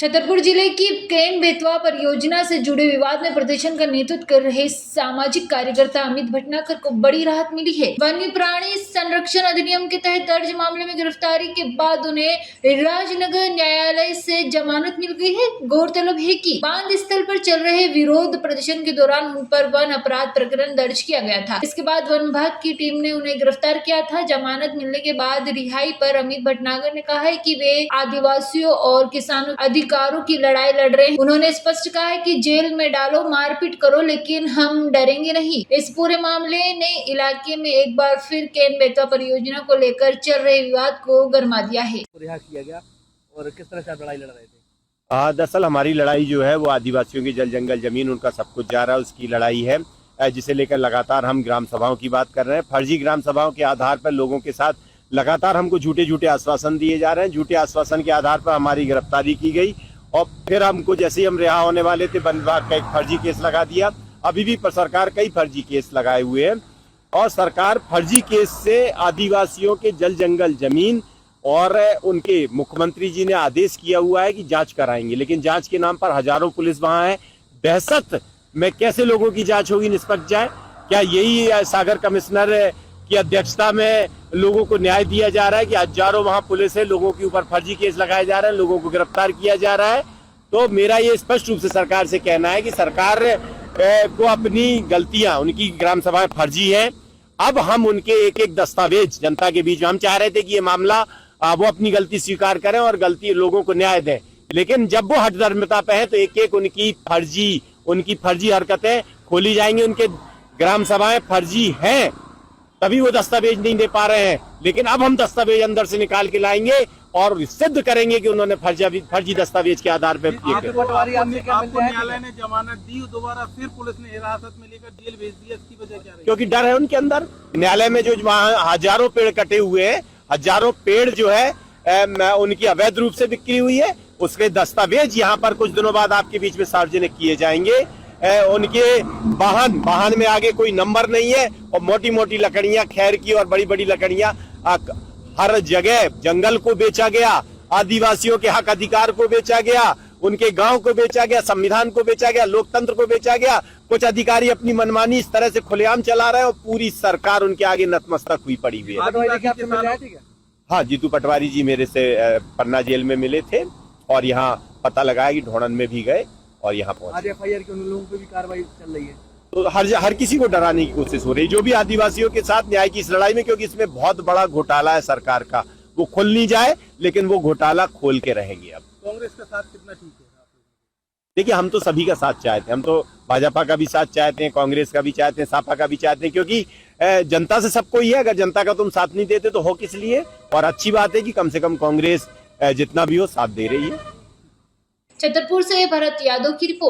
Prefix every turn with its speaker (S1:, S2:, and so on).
S1: छतरपुर जिले की केन बेतवा परियोजना से जुड़े विवाद में प्रदर्शन का नेतृत्व कर रहे सामाजिक कार्यकर्ता अमित भटनागर को बड़ी राहत मिली है। वन्य प्राणी संरक्षण अधिनियम के तहत दर्ज मामले में गिरफ्तारी के बाद उन्हें राजनगर न्यायालय से जमानत मिल गई है। गौरतलब है कि बांध स्थल पर चल रहे विरोध प्रदर्शन के दौरान उन पर वन अपराध प्रकरण दर्ज किया गया था। इसके बाद वन विभाग की टीम ने उन्हें गिरफ्तार किया था। जमानत मिलने के बाद रिहाई पर अमित भटनागर ने कहा है कि वे आदिवासियों और किसानों अधिकारों की लड़ाई लड़ रहे हैं। उन्होंने स्पष्ट कहा है कि जेल में डालो, मारपीट करो, लेकिन हम डरेंगे नहीं। इस पूरे मामले ने इलाके में एक बार फिर केन बेतवा परियोजना को लेकर चल रहे विवाद को गरमा दिया है।
S2: रिहा किया गया और किस तरह से आप लड़ाई लड़ रहे थे?
S3: दरअसल हमारी लड़ाई जो है वो आदिवासियों की जल जंगल जमीन उनका सब कुछ जा रहा है, उसकी लड़ाई है, जिसे लेकर लगातार हम ग्राम सभाओं की बात कर रहे हैं। फर्जी ग्राम सभाओं के आधार पर लोगों के साथ लगातार हमको झूठे आश्वासन दिए जा रहे हैं। झूठे आश्वासन के आधार पर हमारी गिरफ्तारी की गई और फिर हमको जैसे ही हम रिहा होने वाले थे वन विभाग का एक फर्जी केस लगा दिया। अभी भी सरकार कई फर्जी केस लगाए हुए हैं और सरकार फर्जी केस से आदिवासियों के जल जंगल जमीन और उनके मुख्यमंत्री जी ने आदेश किया हुआ है कि जांच कराएंगे, लेकिन जांच के नाम पर हजारों पुलिस वहां है। दहशत में कैसे लोगों की जांच होगी निष्पक्ष जाए? क्या यही सागर कमिश्नर की अध्यक्षता में लोगों को न्याय दिया जा रहा है कि हजारों वहां पुलिस है, लोगों के ऊपर फर्जी केस लगाए जा रहे हैं, लोगों को गिरफ्तार किया जा रहा है? तो मेरा ये स्पष्ट रूप से सरकार से कहना है कि सरकार को अपनी गलतियां, उनकी ग्राम सभाएं फर्जी है। अब हम उनके एक एक दस्तावेज जनता के बीच में, हम चाह रहे थे कि ये मामला वो अपनी गलती स्वीकार करें और गलती लोगों को न्याय दें, लेकिन जब वो हठधर्मिता पे है तो एक एक उनकी फर्जी हरकतें खोली जाएंगी। उनके ग्राम सभाएं फर्जी हैं तभी वो दस्तावेज नहीं दे पा रहे हैं, लेकिन अब हम दस्तावेज अंदर से निकाल के लाएंगे और सिद्ध करेंगे कि उन्होंने फर्जी दस्तावेज के आधार पर
S2: न्यायालय ने जमानत दी, दोबारा फिर पुलिस ने हिरासत में लेकर जेल भेज दिया। इसकी वजह क्या रही?
S3: क्योंकि डर है उनके अंदर। न्यायालय में जो हजारों पेड़ कटे हुए हैं, हजारों पेड़ जो है उनकी अवैध रूप से बिक्री हुई है, उसके दस्तावेज यहाँ पर कुछ दिनों बाद आपके बीच में सार्वजनिक किए जाएंगे। उनके वाहन में आगे कोई नंबर नहीं है और मोटी मोटी लकड़ियां, खैर की और बड़ी बड़ी लकड़ियां हर जगह जंगल को बेचा गया, आदिवासियों के हक अधिकार को बेचा गया, उनके गांव को बेचा गया, संविधान को बेचा गया, लोकतंत्र को बेचा गया। कुछ अधिकारी अपनी मनमानी इस तरह से खुलेआम चला रहे हैं और पूरी सरकार उनके आगे नतमस्तक हुई पड़ी हुई है। हाँ, जीतू पटवारी जी मेरे से पन्ना जेल में मिले थे और यहाँ पता लगाया कि ढोणन में भी गए और यहाँ पहुंचे।
S2: एफआईआर के उन लोगों पे भी कार्रवाई चल रही है,
S3: तो हर किसी को डराने की कोशिश हो रही है, जो भी आदिवासियों के साथ न्याय की इस लड़ाई में, क्योंकि इसमें बहुत बड़ा घोटाला है सरकार का। वो खुल नहीं जाए लेकिन वो घोटाला खोल के रहेंगे। अब
S2: कांग्रेस का साथ कितना ठीक है?
S3: देखिए, हम तो सभी का साथ चाहते हैं, हम तो भाजपा का भी साथ चाहते हैं, कांग्रेस का भी चाहते हैं, सपा का भी चाहते हैं, क्योंकि जनता से सबको ही है। अगर जनता का तुम साथ नहीं देते तो हो किस लिए? और अच्छी बात है कि कम से कम कांग्रेस जितना भी हो साथ दे रही है।
S1: छतरपुर से भरत यादव की रिपोर्ट।